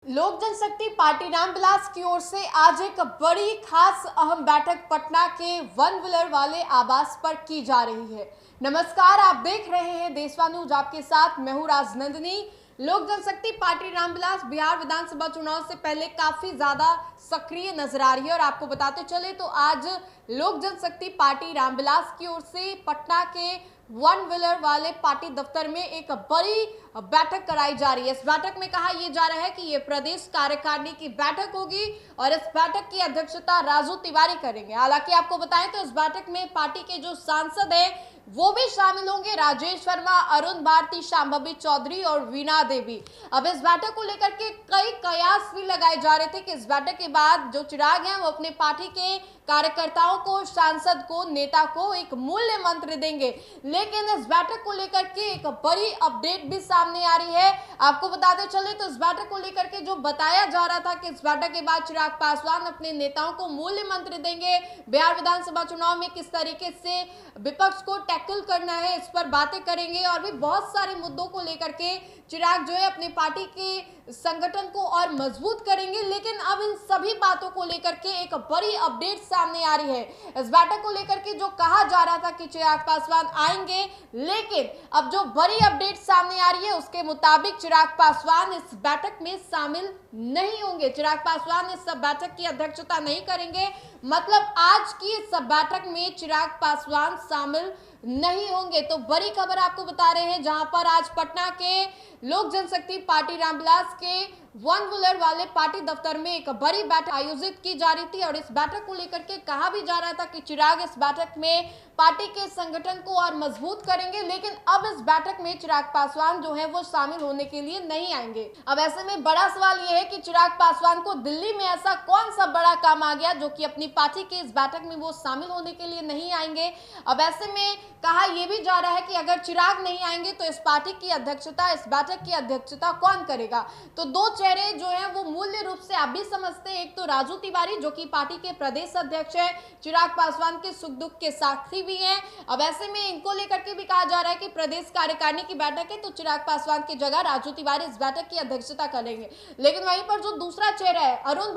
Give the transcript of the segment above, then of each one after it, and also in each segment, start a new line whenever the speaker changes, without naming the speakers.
लोक जनशक्ति पार्टी रामविलास की ओर से आज एक बड़ी खास अहम बैठक पटना के वन व्हीलर वाले आवास पर की जा रही है। नमस्कार, आप देख रहे हैं देशवा न्यूज, आपके साथ मैं हूं राजनंदिनी। लोक जनशक्ति पार्टी रामविलास बिहार विधानसभा चुनाव से पहले काफी ज्यादा सक्रिय नजर आ रही है और आपको बताते चले तो आज लोक जनशक्ति पार्टी रामविलास की ओर से पटना के वन व्हीलर वाले पार्टी दफ्तर में एक बड़ी बैठक कराई जा रही है। इस बैठक में कहा यह जा रहा है कि यह प्रदेश कार्यकारिणी की बैठक होगी और इस बैठक की अध्यक्षता राजू तिवारी करेंगे। हालांकि आपको बताएं तो इस बैठक में पार्टी के जो सांसद हैं वो भी शामिल होंगे, राजेश वर्मा, अरुण भारती, शांभवी चौधरी और वीणा देवी। अब इस बैठक को लेकर के कई कयास भी लगाए जा रहे थे कि इस बैठक के बाद जो चिराग हैं वो अपने पार्टी के कार्यकर्ताओं को, सांसद को, नेता को एक मूल्य मंत्र देंगे। लेकिन इस बैठक को लेकर के एक बड़ी अपडेट भी सामने आ रही है। आपको बताते चले तो इस बैठक को लेकर के जो बताया जा रहा था कि इस बैठक के बाद चिराग पासवान अपने नेताओं को मूल्य मंत्र देंगे, बिहार विधानसभा चुनाव में किस तरीके से विपक्ष को टैकल करना है इस पर बातें करेंगे और भी बहुत सारे मुद्दों को लेकर के चिराग जो है अपने पार्टी के संगठन को और मजबूत करेंगे। लेकिन अब इन सभी बातों को लेकर के एक बड़ी अपडेट सामने आ रही है। इस बैठक को लेकर के जो कहा जा रहा था कि चिराग पासवान आएंगे, लेकिन अब जो बड़ी अपडेट सामने आ रही है उसके मुताबिक चिराग पासवान इस बैठक में शामिल नहीं होंगे। चिराग पासवान इस बैठक की अध्यक्षता नहीं करेंगे, मतलब आज की इस बैठक में चिराग पासवान शामिल नहीं होंगे। तो बड़ी खबर आपको बता रहे हैं, जहां पर आज पटना के लोक जनशक्ति पार्टी रामविलास के वन व्हीलर वाले पार्टी दफ्तर में एक बड़ी बैठक आयोजित की जा रही थी और इस बैठक को लेकर के कहा भी जा रहा था कि चिराग इस बैठक में पार्टी के संगठन को और मजबूत करेंगे। लेकिन अब इस बैठक में चिराग पासवान जो है वो शामिल होने के लिए नहीं आएंगे। अब ऐसे में बड़ा सवाल यह है कि चिराग पासवान को दिल्ली में ऐसा कौन सा बड़ा काम आ गया जो कि अपनी पार्टी के इस बैठक में वो शामिल होने के लिए नहीं आएंगे। अब ऐसे में कहा यह भी जा रहा है कि अगर चिराग नहीं आएंगे तो इस पार्टी की अध्यक्षता, इस बैठक की अध्यक्षता कौन करेगा। तो दो चेहरे जो हैं वो मूल्य रूप से आप भी समझते हैं। एक तो राजू तिवारी जो कि पार्टी के प्रदेश अध्यक्ष है, चिराग पासवान के सुख दुख के साथी भी हैं। अब ऐसे में इनको लेकर के भी कहा जा रहा है कि प्रदेश कार्यकारिणी की बैठक है तो चिराग पासवान की जगह राजू तिवारी इस बैठक की अध्यक्षता करेंगे। लेकिन वहीं पर जो दूसरा चेहरा है अरुण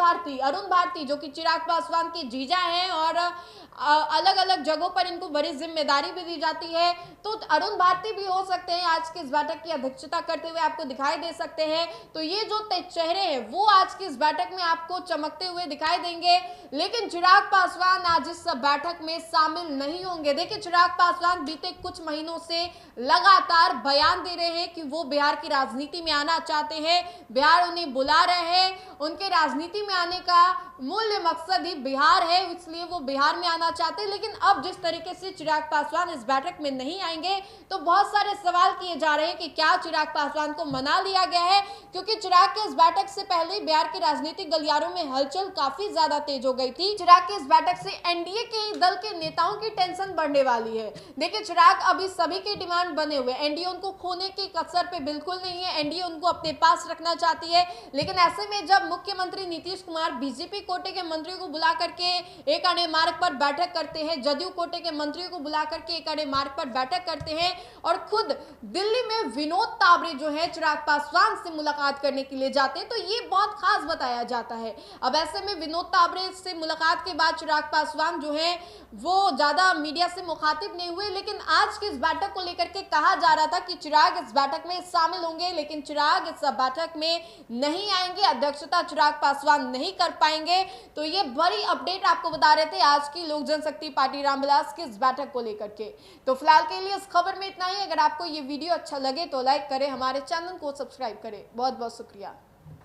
भारती जो कि चिराग पासवान के जीजा हैं और अलग अलग जगहों पर इनको बड़ी जिम्मेदारी भी दी जाती है, तो अरुण भारती भी हो सकते हैं आज की इस बैठक की अध्यक्षता करते हुए आपको दिखाई दे सकते हैं। तो ये जो चेहरे हैं वो आज की इस बैठक में आपको चमकते हुए दिखाई देंगे। लेकिन चिराग पासवान आज इस बैठक में शामिल नहीं होंगे। देखिए, चिराग पासवान बीते कुछ महीनों से लगातार बयान दे रहे हैं कि वो बिहार की राजनीति में आना चाहते हैं, बिहार उन्हें बुला रहे हैं, उनके राजनीति में आने का मूल्य मकसद ही बिहार है, इसलिए वो बिहार में आना चाहते हैं। लेकिन अब जिस तरीके से चिराग पासवान इस बैठक में नहीं आएंगे तो बहुत सारे सवाल किए जा रहे हैं कि क्या चिराग पासवान को मना लिया गया है, क्योंकि चिराग के इस बैठक से पहले बिहार के राजनीतिक गलियारों में हलचल काफी ज्यादा तेज हो गई थी। चिराग की इस बैठक से एनडीए के दल के नेताओं की टेंशन बढ़ने वाली है। देखिए, चिराग अभी सभी के डिमांड बने हुए, एनडीए उनको खोने की कसर पे बिल्कुल नहीं है, एनडीए उनको अपने पास रखना चाहती है। लेकिन ऐसे में जब मुख्यमंत्री नीतीश कुमार बीजेपी कोटे के मंत्रियों को बुला करके एक अणे मार्ग पर बैठक करते हैं, जदयू कोटे के मंत्रियों को बुला करके एक अणे मार्ग पर बैठक करते हैं और खुद दिल्ली में विनोद तावड़े जो है चिराग पासवान से मुलाकात करने के लिए जाते हैं, तो ये बहुत खास बताया जाता है। अब ऐसे में विनोद तावड़े से मुलाकात के बाद चिराग पासवान जो है वो ज्यादा मीडिया से मुखातिब नहीं हुए। लेकिन आज की इस बैठक को लेकर के कहा जा रहा था कि चिराग इस बैठक में शामिल होंगे, लेकिन चिराग इस बैठक में नहीं आएंगे, अध्यक्षता चिराग पासवान नहीं कर पाएंगे। तो ये बड़ी अपडेट आपको बता रहे थे आज की लोक जनशक्ति पार्टी रामविलास की इस बैठक को लेकर के। तो फिलहाल के लिए इस खबर में इतना ही। अगर आपको ये वीडियो अच्छा लगे तो लाइक करें, हमारे चैनल को सब्सक्राइब करें। बहुत बहुत शुक्रिया।